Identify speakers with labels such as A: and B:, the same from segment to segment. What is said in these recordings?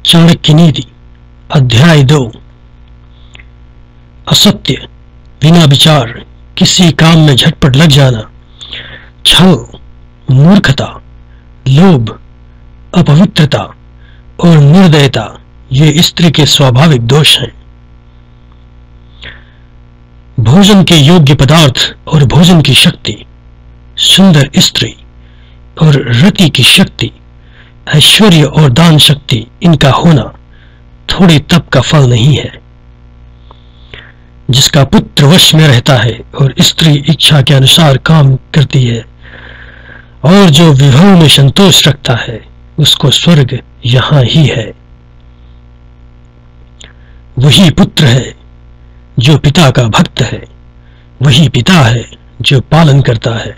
A: चाणक्य नीति अध्याय 2। असत्य, बिना विचार किसी काम में झटपट लग जाना, छल, मूर्खता, लोभ, अपवित्रता और निर्दयता ये स्त्री के स्वाभाविक दोष हैं। भोजन के योग्य पदार्थ और भोजन की शक्ति, सुंदर स्त्री और रति की शक्ति, ऐश्वर्य और दान शक्ति, इनका होना थोड़े तप का फल नहीं है। जिसका पुत्र वश में रहता है और स्त्री इच्छा के अनुसार काम करती है और जो विभव में संतोष रखता है, उसको स्वर्ग यहां ही है। वही पुत्र है जो पिता का भक्त है, वही पिता है जो पालन करता है,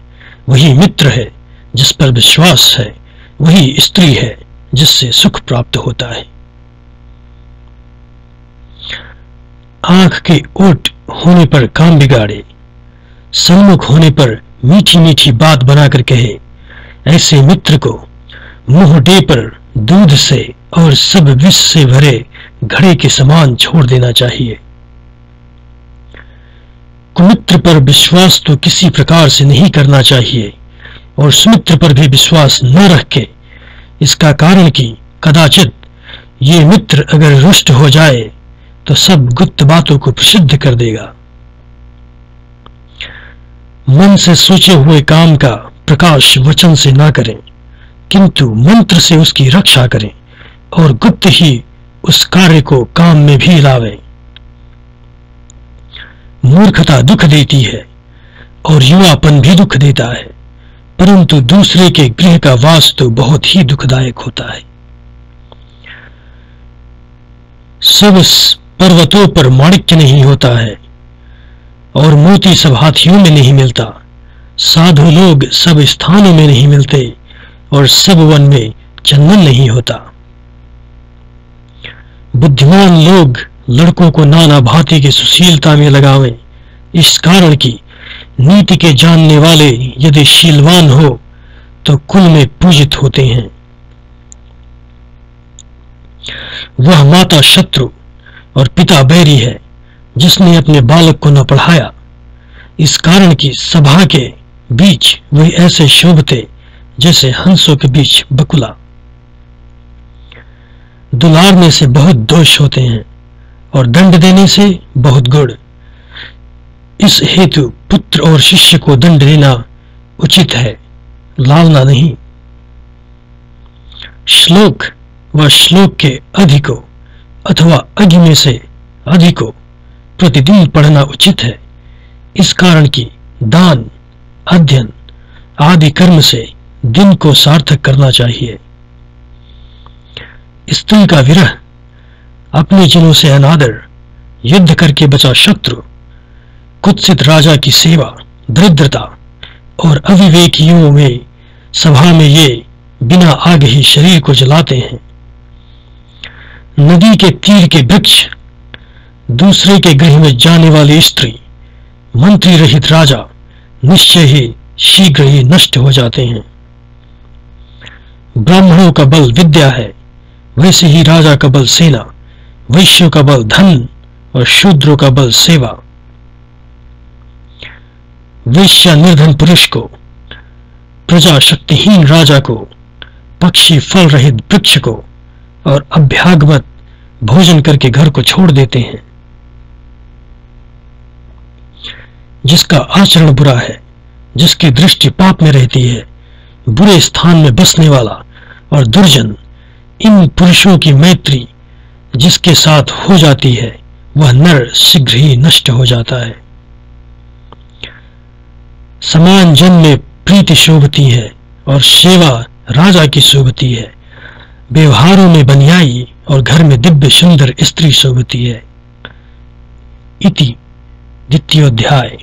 A: वही मित्र है जिस पर विश्वास है, वही स्त्री है जिससे सुख प्राप्त होता है। आंख के ओट होने पर काम बिगाड़े, सम्मुख होने पर मीठी मीठी बात बनाकर कहे, ऐसे मित्र को मुंह पर दूध से और सब विष से भरे घड़े के समान छोड़ देना चाहिए। कुमित्र पर विश्वास तो किसी प्रकार से नहीं करना चाहिए और सुमित्र पर भी विश्वास न रखे। इसका कारण कि कदाचित ये मित्र अगर रुष्ट हो जाए तो सब गुप्त बातों को प्रसिद्ध कर देगा। मन से सोचे हुए काम का प्रकाश वचन से ना करें, किंतु मंत्र से उसकी रक्षा करें और गुप्त ही उस कार्य को काम में भी लावें। मूर्खता दुख देती है और युवापन भी दुख देता है, परंतु दूसरे के गृह का वास तो बहुत ही दुखदायक होता है। सब पर्वतों पर माणिक्य नहीं होता है और मोती सब हाथियों में नहीं मिलता। साधु लोग सब स्थानों में नहीं मिलते और सब वन में चंदन नहीं होता। बुद्धिमान लोग लड़कों को नाना भांति की सुशीलता में लगावें, इस कारण की नीति के जानने वाले यदि शीलवान हो तो कुल में पूजित होते हैं। वह माता शत्रु और पिता बैरी है जिसने अपने बालक को न पढ़ाया, इस कारण की सभा के बीच वे ऐसे शोभते जैसे हंसों के बीच बकुला। दुलारने से बहुत दोष होते हैं और दंड देने से बहुत गुण। इस हेतु पुत्र और शिष्य को दंड देना उचित है, लालना नहीं। श्लोक व श्लोक के अधिको अथवा अघि में से अधिको प्रतिदिन पढ़ना उचित है, इस कारण कि दान, अध्ययन आदि कर्म से दिन को सार्थक करना चाहिए। स्त्री का विरह, अपने जनों से अनादर, युद्ध करके बचा शत्रु, कुत्सित राजा की सेवा, दरिद्रता और अविवेकियों में सभा में ये बिना आग ही शरीर को जलाते हैं। नदी के तीर के वृक्ष, दूसरे के गृह में जाने वाली स्त्री, मंत्री रहित राजा निश्चय ही शीघ्र ही नष्ट हो जाते हैं। ब्राह्मणों का बल विद्या है, वैसे ही राजा का बल सेना, वैश्यों का बल धन और शूद्रों का बल सेवा। वैश्य निर्धन पुरुष को, प्रजा शक्तिहीन राजा को, पक्षी फल रहित वृक्ष को और अभ्यागमत भोजन करके घर को छोड़ देते हैं। जिसका आचरण बुरा है, जिसकी दृष्टि पाप में रहती है, बुरे स्थान में बसने वाला और दुर्जन, इन पुरुषों की मैत्री जिसके साथ हो जाती है, वह नर शीघ्र ही नष्ट हो जाता है। समान जन में प्रीति शोभती है और सेवा राजा की शोभती है। व्यवहारों में बनियाई और घर में दिव्य सुंदर स्त्री शोभती है। इति द्वितीयोध्याय।